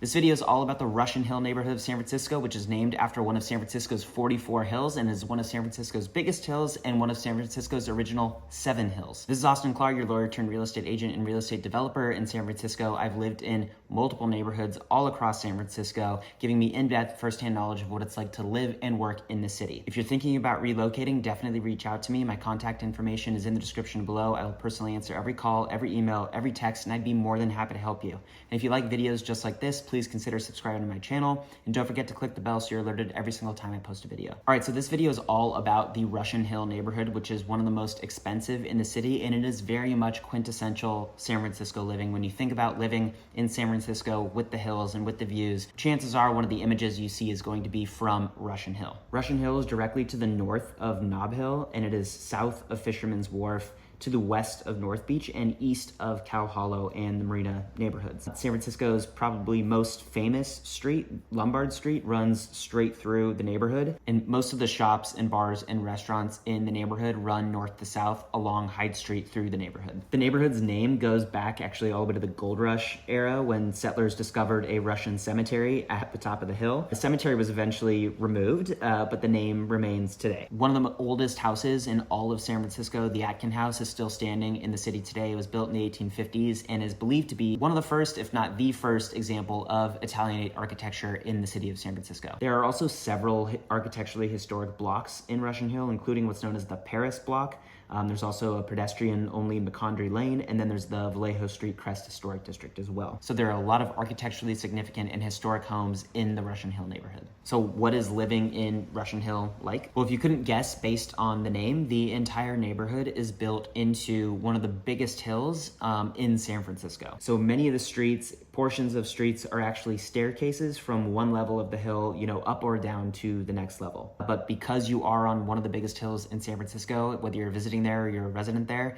This video is all about the Russian Hill neighborhood of San Francisco, which is named after one of San Francisco's 44 hills and is one of San Francisco's biggest hills and one of San Francisco's original 7 hills. This is Austin Clark, your lawyer turned real estate agent and real estate developer in San Francisco. I've lived in multiple neighborhoods all across San Francisco, giving me in-depth firsthand knowledge of what it's like to live and work in the city. If you're thinking about relocating, definitely reach out to me. My contact information is in the description below. I will personally answer every call, every email, every text, and I'd be more than happy to help you. And if you like videos just like this, please consider subscribing to my channel, and don't forget to click the bell so you're alerted every single time I post a video. All right, so this video is all about the Russian Hill neighborhood, which is one of the most expensive in the city, and it is very much quintessential San Francisco living. When you think about living in San Francisco with the hills and with the views, chances are one of the images you see is going to be from Russian Hill. Russian Hill is directly to the north of Nob Hill, and it is south of Fisherman's Wharf, to the west of North Beach and east of Cow Hollow and the Marina neighborhoods. San Francisco's probably most famous street, Lombard Street, runs straight through the neighborhood, and most of the shops and bars and restaurants in the neighborhood run north to south along Hyde Street through the neighborhood. The neighborhood's name goes back actually all the way to the Gold Rush era, when settlers discovered a Russian cemetery at the top of the hill. The cemetery was eventually removed, but the name remains today. One of the oldest houses in all of San Francisco, the Atkin House, is still standing in the city today. It was built in the 1850s and is believed to be one of the first, if not the first, example of Italianate architecture in the city of San Francisco. There are also several architecturally historic blocks in Russian Hill, including what's known as the Paris block. There's also a pedestrian-only Macondri Lane, and then there's the Vallejo Street Crest Historic District as well. So there are a lot of architecturally significant and historic homes in the Russian Hill neighborhood. So what is living in Russian Hill like? Well, if you couldn't guess based on the name, the entire neighborhood is built into one of the biggest hills in San Francisco. So many of the streets, portions of streets, are actually staircases from one level of the hill, up or down to the next level. But because you are on one of the biggest hills in San Francisco, whether you're visiting there or you're a resident there,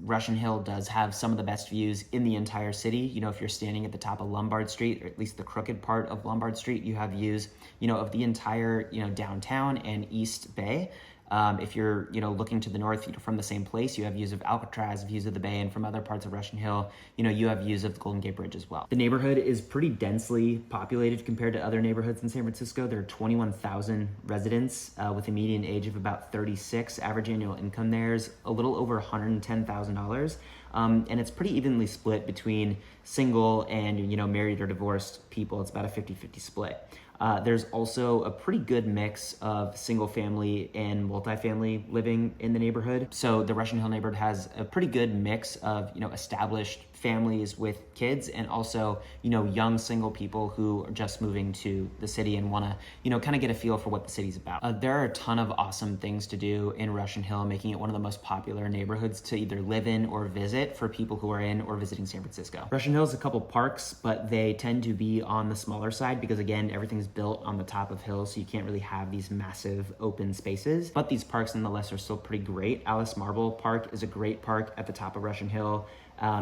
Russian Hill does have some of the best views in the entire city. If you're standing at the top of Lombard Street, or at least the crooked part of Lombard Street, you have views, of the entire, downtown and East Bay. If you're, looking to the north, from the same place, you have views of Alcatraz, views of the Bay, and from other parts of Russian Hill, you have views of the Golden Gate Bridge as well. The neighborhood is pretty densely populated compared to other neighborhoods in San Francisco. There are 21,000 residents with a median age of about 36. Average annual income there is a little over $110,000. And it's pretty evenly split between single and, married or divorced people. It's about a 50-50 split. There's also a pretty good mix of single family and multifamily living in the neighborhood. So the Russian Hill neighborhood has a pretty good mix of, established families with kids, and also, young single people who are just moving to the city and want to, kind of get a feel for what the city's about. There are a ton of awesome things to do in Russian Hill, making it one of the most popular neighborhoods to either live in or visit for people who are in or visiting San Francisco. Russian Hill has a couple parks, but they tend to be on the smaller side because, again, everything's built on the top of hills, so you can't really have these massive open spaces. But these parks, nonetheless, are still pretty great. Alice Marble Park is a great park at the top of Russian Hill.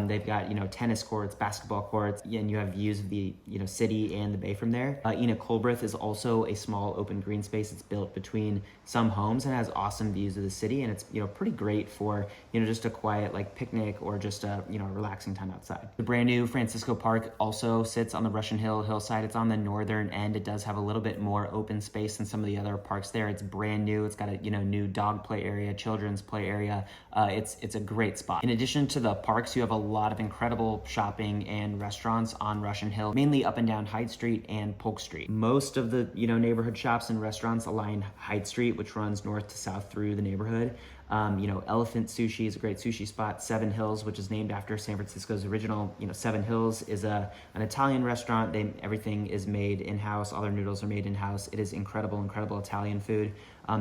They've got, tennis courts, basketball courts, and you have views of the, city and the bay from there. Ina Colbreth is also a small open green space. It's built between some homes and has awesome views of the city. And it's, pretty great for, just a quiet, picnic or just a, relaxing time outside. The brand new Francisco Park also sits on the Russian Hill hillside. It's on the northern end. It does have a little bit more open space than some of the other parks there. It's brand new. It's got a, new dog play area, children's play area. It's a great spot. In addition to the parks, you have a lot of incredible shopping and restaurants on Russian Hill, mainly up and down Hyde Street and Polk Street. Most of the, neighborhood shops and restaurants align Hyde Street, which runs north to south through the neighborhood. Elephant Sushi is a great sushi spot. Seven Hills, which is named after San Francisco's original, Seven Hills, is an Italian restaurant. Everything is made in-house. All their noodles are made in-house. It is incredible Italian food.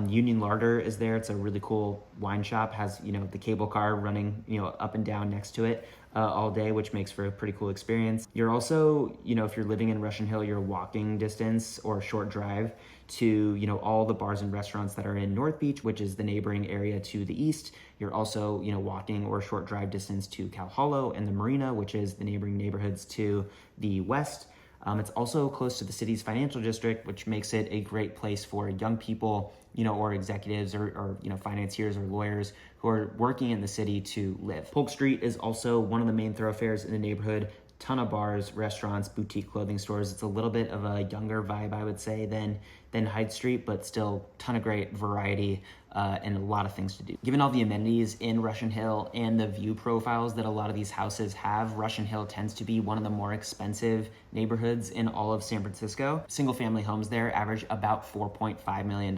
Union Larder is there. It's a really cool wine shop. Has, the cable car running, up and down next to it all day, which makes for a pretty cool experience. You're also, if you're living in Russian Hill, you're walking distance or a short drive to, all the bars and restaurants that are in North Beach, which is the neighboring area to the east. You're also, walking or short drive distance to Cow Hollow and the Marina, which is the neighboring neighborhoods to the west. It's also close to the city's financial district, which makes it a great place for young people, or executives or financiers or lawyers who are working in the city to live. Polk Street is also one of the main thoroughfares in the neighborhood. ton of bars, restaurants, boutique clothing stores. It's a little bit of a younger vibe, I would say, than Hyde Street, but still ton of great variety and a lot of things to do. Given all the amenities in Russian Hill and the view profiles that a lot of these houses have, Russian Hill tends to be one of the more expensive neighborhoods in all of San Francisco. Single family homes there average about $4.5 million.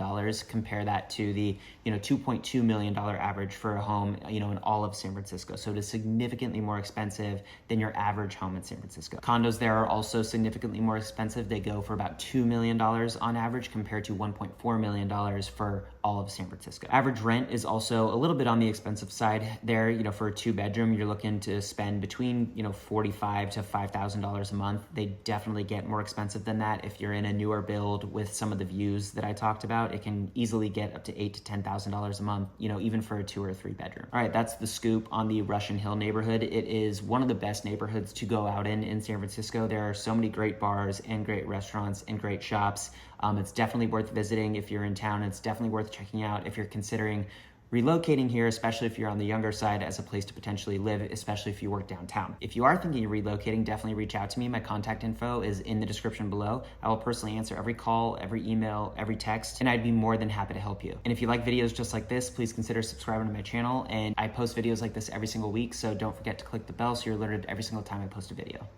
Compare that to the $2.2 million average for a home in all of San Francisco. So it is significantly more expensive than your average home in San Francisco. Condos there are also significantly more expensive. They go for about $2 million on average compared to $1.4 million for all of San Francisco. Average rent is also a little bit on the expensive side there. For a 2-bedroom, you're looking to spend between $45,000 to $5,000 a month. They definitely get more expensive than that. If you're in a newer build with some of the views that I talked about, it can easily get up to $8,000 to $10,000 a month, even for a 2 or 3 bedroom. All right, that's the scoop on the Russian Hill neighborhood. It is one of the best neighborhoods to go out in San Francisco. There are so many great bars and great restaurants and great shops. It's definitely worth visiting if you're in town. It's definitely worth checking out if you're considering relocating here, especially if you're on the younger side, as a place to potentially live, especially if you work downtown. If you are thinking of relocating, definitely reach out to me. My contact info is in the description below. I will personally answer every call, every email, every text, and I'd be more than happy to help you. And if you like videos just like this, please consider subscribing to my channel. And I post videos like this every single week, so don't forget to click the bell so you're alerted every single time I post a video.